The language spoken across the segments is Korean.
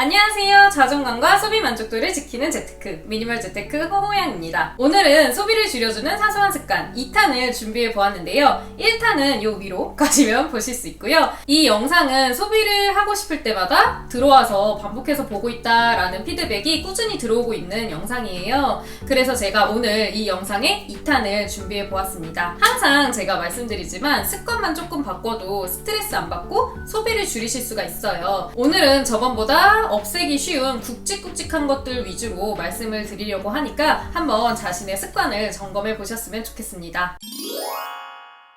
안녕하세요. 자존감과 소비 만족도를 지키는 재테크, 미니멀 재테크 호호양입니다. 오늘은 소비를 줄여주는 사소한 습관 2탄을 준비해 보았는데요. 1탄은 요 위로 가시면 보실 수 있고요. 이 영상은 소비를 하고 싶을 때마다 들어와서 반복해서 보고 있다라는 피드백이 꾸준히 들어오고 있는 영상이에요. 그래서 제가 오늘 이 영상에 2탄을 준비해 보았습니다. 항상 제가 말씀드리지만 습관만 조금 바꿔도 스트레스 안 받고 소비를 줄이실 수가 있어요. 오늘은 저번보다 없애기 쉬운 굵직굵직한 것들 위주로 말씀을 드리려고 하니까 한번 자신의 습관을 점검해 보셨으면 좋겠습니다.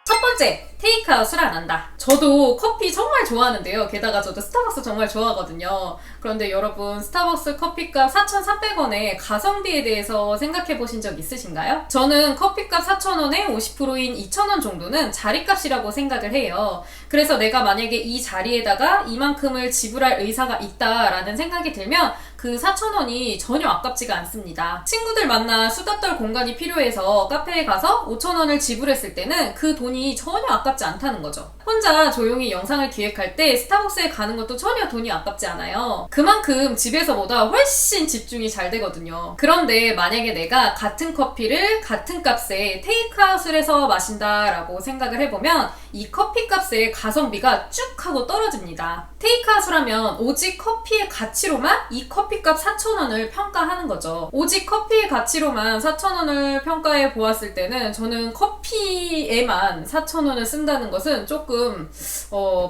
첫 번째, 테이크아웃을 안 한다. 저도 커피 정말 좋아하는데요. 게다가 저도 스타벅스 정말 좋아하거든요. 그런데 여러분, 스타벅스 커피값 4,400원의 가성비에 대해서 생각해 보신 적 있으신가요? 저는 커피값 4,000원에 50%인 2,000원 정도는 자리값이라고 생각을 해요. 그래서 내가 만약에 이 자리에다가 이만큼을 지불할 의사가 있다라는 생각이 들면 그 4,000원이 전혀 아깝지가 않습니다. 친구들 만나 수다 떨 공간이 필요해서 카페에 가서 5,000원을 지불했을 때는 그 돈이 전혀 아깝지 않다는 거죠. 혼자 조용히 영상을 기획할 때 스타벅스에 가는 것도 전혀 돈이 아깝지 않아요. 그만큼 집에서보다 훨씬 집중이 잘 되거든요. 그런데 만약에 내가 같은 커피를 같은 값에 테이크아웃을 해서 마신다라고 생각을 해보면 이 커피 값의 가성비가 쭉 하고 떨어집니다. 테이크아웃을 하면 오직 커피의 가치로만 이 커피값 4,000원을 평가하는 거죠. 오직 커피의 가치로만 4,000원을 평가해 보았을 때는 저는 커피에만 4,000원을 쓴다는 것은 조금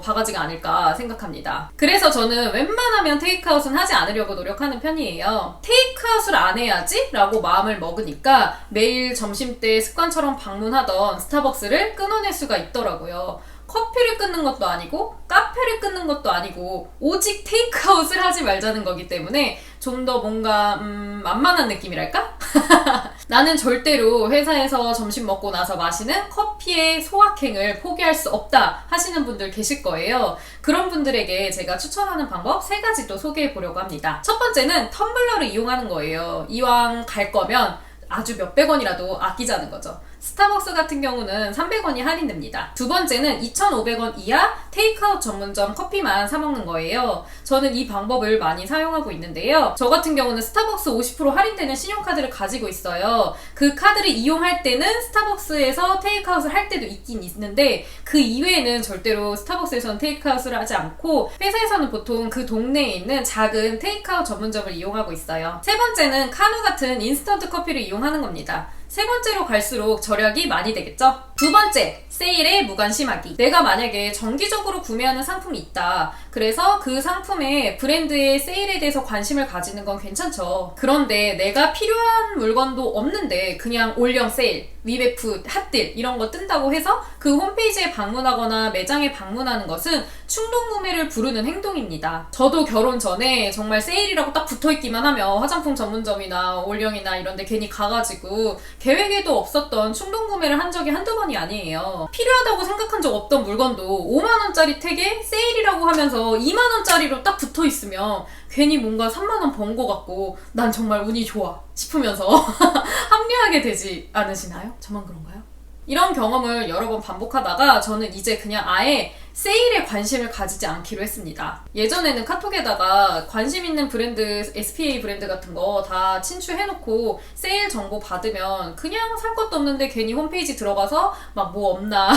바가지가 아닐까 생각합니다. 그래서 저는 웬만하면 테이크아웃은 하지 않으려고 노력하는 편이에요. 테이크아웃을 안 해야지 라고 마음을 먹으니까 매일 점심때 습관처럼 방문하던 스타벅스를 끊어낼 수가 있더라고요. 커피를 끊는 것도 아니고 카페를 끊는 것도 아니고 오직 테이크아웃을 하지 말자는 거기 때문에 좀 더 뭔가 만만한 느낌이랄까? 나는 절대로 회사에서 점심 먹고 나서 마시는 커피의 소확행을 포기할 수 없다 하시는 분들 계실 거예요. 그런 분들에게 제가 추천하는 방법 3가지 또 소개해 보려고 합니다. 첫 번째는 텀블러를 이용하는 거예요. 이왕 갈 거면 아주 몇백 원이라도 아끼자는 거죠. 스타벅스 같은 경우는 300원이 할인됩니다. 두 번째는 2,500원 이하 테이크아웃 전문점 커피만 사 먹는 거예요. 저는 이 방법을 많이 사용하고 있는데요. 저 같은 경우는 스타벅스 50% 할인되는 신용카드를 가지고 있어요. 그 카드를 이용할 때는 스타벅스에서 테이크아웃을 할 때도 있긴 있는데 그 이외에는 절대로 스타벅스에서는 테이크아웃을 하지 않고 회사에서는 보통 그 동네에 있는 작은 테이크아웃 전문점을 이용하고 있어요. 세 번째는 카누 같은 인스턴트 커피를 이용하는 겁니다. 세 번째로 갈수록 절약이 많이 되겠죠? 두 번째, 세일에 무관심하기. 내가 만약에 정기적으로 구매하는 상품이 있다. 그래서 그 상품의 브랜드의 세일에 대해서 관심을 가지는 건 괜찮죠. 그런데 내가 필요한 물건도 없는데 그냥 올영 세일, 위베프, 핫딜 이런 거 뜬다고 해서 그 홈페이지에 방문하거나 매장에 방문하는 것은 충동구매를 부르는 행동입니다. 저도 결혼 전에 정말 세일이라고 딱 붙어있기만 하면 화장품 전문점이나 올영이나 이런 데 괜히 가가지고 계획에도 없었던 충동구매를 한 적이 한두 번이 아니에요. 필요하다고 생각한 적 없던 물건도 5만원짜리 택에 세일이라고 하면서 2만원짜리로 딱 붙어있으면 괜히 뭔가 3만원 번 거 같고 난 정말 운이 좋아 싶으면서 합리하게 되지 않으시나요? 저만 그런가요? 이런 경험을 여러 번 반복하다가 저는 이제 그냥 아예 세일에 관심을 가지지 않기로 했습니다. 예전에는 카톡에다가 관심 있는 브랜드, SPA 브랜드 같은 거 다 친추해놓고 세일 정보 받으면 그냥 살 것도 없는데 괜히 홈페이지 들어가서 막 뭐 없나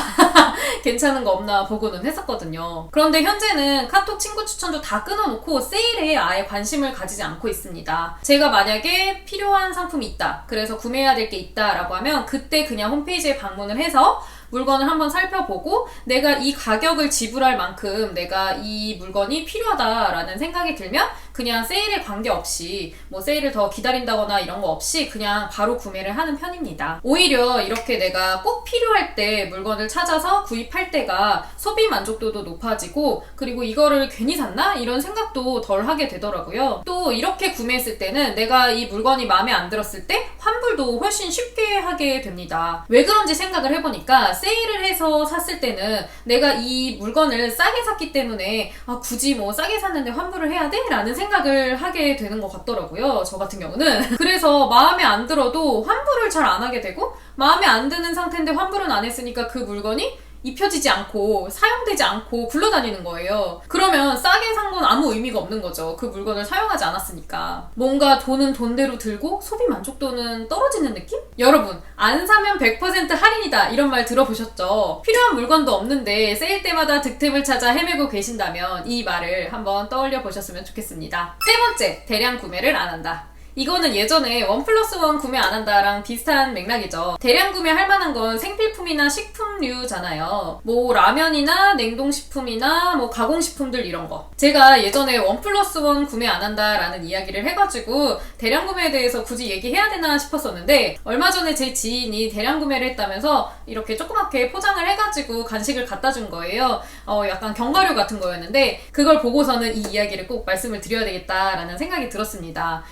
괜찮은 거 없나 보고는 했었거든요. 그런데 현재는 카톡 친구 추천도 다 끊어놓고 세일에 아예 관심을 가지지 않고 있습니다. 제가 만약에 필요한 상품이 있다. 그래서 구매해야 될 게 있다 라고 하면 그때 그냥 홈페이지에 방문을 해서 물건을 한번 살펴보고 내가 이 가격을 지불할 만큼 내가 이 물건이 필요하다라는 생각이 들면 그냥 세일에 관계없이 뭐 세일을 더 기다린다거나 이런 거 없이 그냥 바로 구매를 하는 편입니다. 오히려 이렇게 내가 꼭 필요할 때 물건을 찾아서 구입할 때가 소비 만족도도 높아지고 그리고 이거를 괜히 샀나? 이런 생각도 덜 하게 되더라고요. 또 이렇게 구매했을 때는 내가 이 물건이 마음에 안 들었을 때 환불도 훨씬 쉽게 하게 됩니다. 왜 그런지 생각을 해보니까 세일을 해서 샀을 때는 내가 이 물건을 싸게 샀기 때문에 굳이 뭐 싸게 샀는데 환불을 해야 돼? 라는 생각을 하게 되는 것 같더라고요. 저 같은 경우는. 그래서 마음에 안 들어도 환불을 잘 안 하게 되고 마음에 안 드는 상태인데 환불은 안 했으니까 그 물건이 입혀지지 않고 사용되지 않고 굴러다니는 거예요. 그러면 싸게 산 건 아무 의미가 없는 거죠. 그 물건을 사용하지 않았으니까. 뭔가 돈은 돈대로 들고 소비 만족도는 떨어지는 느낌? 여러분, 안 사면 100% 할인이다 이런 말 들어보셨죠? 필요한 물건도 없는데 세일 때마다 득템을 찾아 헤매고 계신다면 이 말을 한번 떠올려 보셨으면 좋겠습니다. 세 번째, 대량 구매를 안 한다. 이거는 예전에 1+1 구매 안 한다랑 비슷한 맥락이죠. 대량 구매할 만한 건 생필품이나 식품류잖아요. 뭐 라면이나 냉동식품이나 뭐 가공식품들 이런 거. 제가 예전에 1+1 구매 안 한다라는 이야기를 해가지고 대량 구매에 대해서 굳이 얘기해야 되나 싶었었는데 얼마 전에 제 지인이 대량 구매를 했다면서 이렇게 조그맣게 포장을 해가지고 간식을 갖다 준 거예요. 약간 견과류 같은 거였는데 그걸 보고서는 이 이야기를 꼭 말씀을 드려야 되겠다라는 생각이 들었습니다.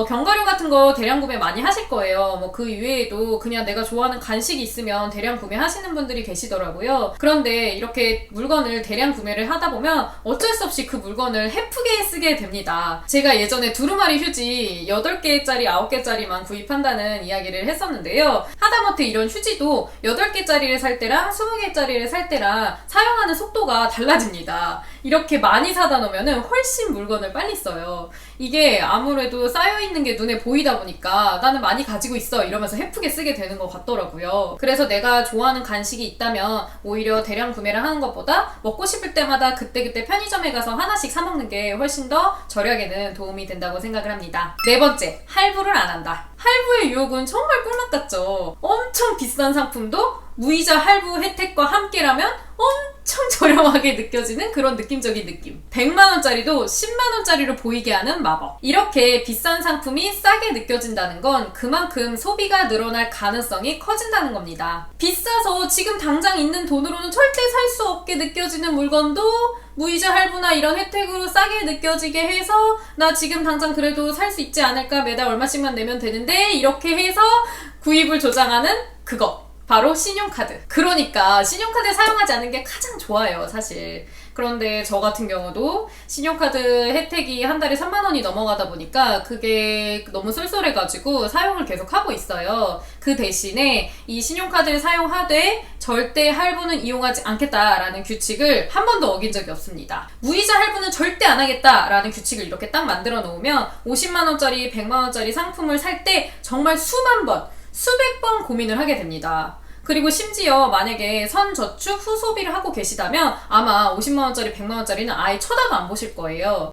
견과류 같은 거 대량 구매 많이 하실 거예요. 뭐 그 이외에도 그냥 내가 좋아하는 간식이 있으면 대량 구매하시는 분들이 계시더라고요. 그런데 이렇게 물건을 대량 구매를 하다 보면 어쩔 수 없이 그 물건을 헤프게 쓰게 됩니다. 제가 예전에 두루마리 휴지 8개짜리, 9개짜리만 구입한다는 이야기를 했었는데요. 하다못해 이런 휴지도 8개짜리를 살 때랑 20개짜리를 살 때랑 사용하는 속도가 달라집니다. 이렇게 많이 사다 놓으면 훨씬 물건을 빨리 써요. 이게 아무래도 쌓여있는 게 눈에 보이다 보니까 나는 많이 가지고 있어 이러면서 헤프게 쓰게 되는 것 같더라고요. 그래서 내가 좋아하는 간식이 있다면 오히려 대량 구매를 하는 것보다 먹고 싶을 때마다 그때그때 편의점에 가서 하나씩 사 먹는 게 훨씬 더 절약에는 도움이 된다고 생각을 합니다. 네 번째, 할부를 안 한다. 할부의 유혹은 정말 꿀맛 같죠. 엄청 비싼 상품도 무이자 할부 혜택과 함께라면 엄청 저렴하게 느껴지는 그런 느낌적인 느낌. 100만원짜리도 10만원짜리로 보이게 하는 마법. 이렇게 비싼 상품이 싸게 느껴진다는 건 그만큼 소비가 늘어날 가능성이 커진다는 겁니다. 비싸서 지금 당장 있는 돈으로는 절대 살 수 없게 느껴지는 물건도 무이자 할부나 이런 혜택으로 싸게 느껴지게 해서 나 지금 당장 그래도 살 수 있지 않을까, 매달 얼마씩만 내면 되는데 이렇게 해서 구입을 조장하는 그거. 바로 신용카드. 그러니까 신용카드 사용하지 않는 게 가장 좋아요, 사실. 그런데 저 같은 경우도 신용카드 혜택이 한 달에 3만원이 넘어가다 보니까 그게 너무 쏠쏠해가지고 사용을 계속 하고 있어요. 그 대신에 이 신용카드를 사용하되 절대 할부는 이용하지 않겠다라는 규칙을 한 번도 어긴 적이 없습니다. 무이자 할부는 절대 안 하겠다라는 규칙을 이렇게 딱 만들어 놓으면 50만원짜리, 100만원짜리 상품을 살 때 정말 수만 번, 수백 번 고민을 하게 됩니다. 그리고 심지어 만약에 선저축 후소비를 하고 계시다면 아마 50만원짜리, 100만원짜리는 아예 쳐다도 안 보실 거예요.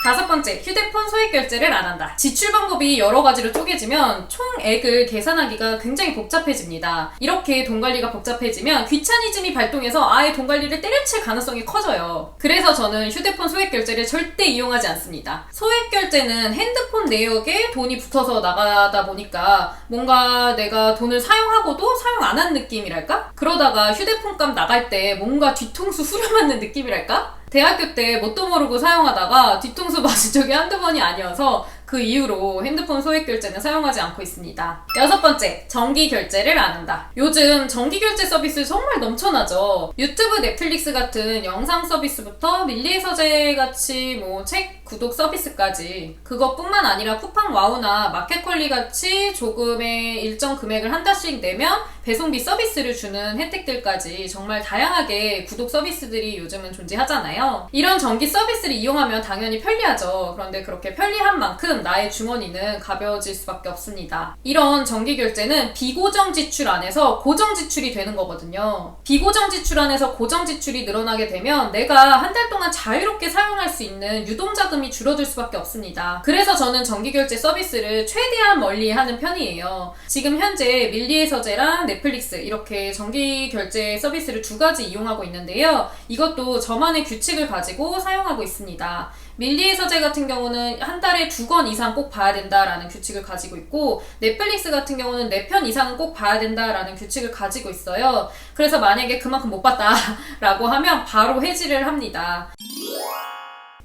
다섯 번째, 휴대폰 소액 결제를 안 한다. 지출 방법이 여러 가지로 쪼개지면 총액을 계산하기가 굉장히 복잡해집니다. 이렇게 돈 관리가 복잡해지면 귀차니즘이 발동해서 아예 돈 관리를 때려칠 가능성이 커져요. 그래서 저는 휴대폰 소액 결제를 절대 이용하지 않습니다. 소액 결제는 핸드폰 내역에 돈이 붙어서 나가다 보니까 뭔가 내가 돈을 사용하고도 사용 안 한 느낌이랄까? 그러다가 휴대폰 값 나갈 때 뭔가 뒤통수 후려맞는 느낌이랄까? 대학교 때 뭣도 모르고 사용하다가 뒤통수 맞은 적이 한두 번이 아니어서 그 이후로 핸드폰 소액 결제는 사용하지 않고 있습니다. 여섯 번째, 정기 결제를 안 한다. 요즘 정기 결제 서비스 정말 넘쳐나죠. 유튜브, 넷플릭스 같은 영상 서비스부터 밀리의 서재 같이 뭐 책 구독 서비스까지, 그것뿐만 아니라 쿠팡 와우나 마켓컬리 같이 조금의 일정 금액을 한 달씩 내면 배송비 서비스를 주는 혜택들까지 정말 다양하게 구독 서비스들이 요즘은 존재하잖아요. 이런 정기 서비스를 이용하면 당연히 편리하죠. 그런데 그렇게 편리한 만큼 나의 주머니는 가벼워질 수밖에 없습니다. 이런 정기 결제는 비고정 지출 안에서 고정 지출이 되는 거거든요. 비고정 지출 안에서 고정 지출이 늘어나게 되면 내가 한 달 동안 자유롭게 사용할 수 있는 유동자금이 줄어들 수밖에 없습니다. 그래서 저는 정기 결제 서비스를 최대한 멀리 하는 편이에요. 지금 현재 밀리의 서재랑 넷플릭스 이렇게 정기 결제 서비스를 두 가지 이용하고 있는데요. 이것도 저만의 규칙을 가지고 사용하고 있습니다. 밀리의 서재 같은 경우는 한 달에 2권 이상 꼭 봐야 된다라는 규칙을 가지고 있고, 넷플릭스 같은 경우는 4편 이상은 꼭 봐야 된다라는 규칙을 가지고 있어요. 그래서 만약에 그만큼 못 봤다라고 하면 바로 해지를 합니다.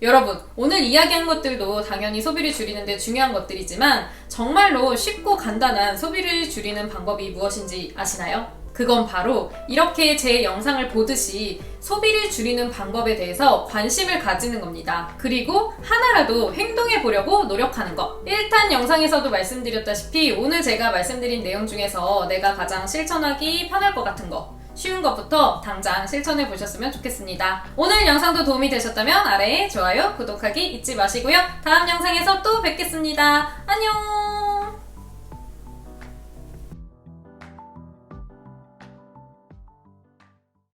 여러분, 오늘 이야기한 것들도 당연히 소비를 줄이는 데 중요한 것들이지만 정말로 쉽고 간단한 소비를 줄이는 방법이 무엇인지 아시나요? 그건 바로 이렇게 제 영상을 보듯이 소비를 줄이는 방법에 대해서 관심을 가지는 겁니다. 그리고 하나라도 행동해 보려고 노력하는 것. 1탄 영상에서도 말씀드렸다시피 오늘 제가 말씀드린 내용 중에서 내가 가장 실천하기 편할 것 같은 거, 쉬운 것부터 당장 실천해 보셨으면 좋겠습니다. 오늘 영상도 도움이 되셨다면 아래에 좋아요, 구독하기 잊지 마시고요. 다음 영상에서 또 뵙겠습니다. 안녕!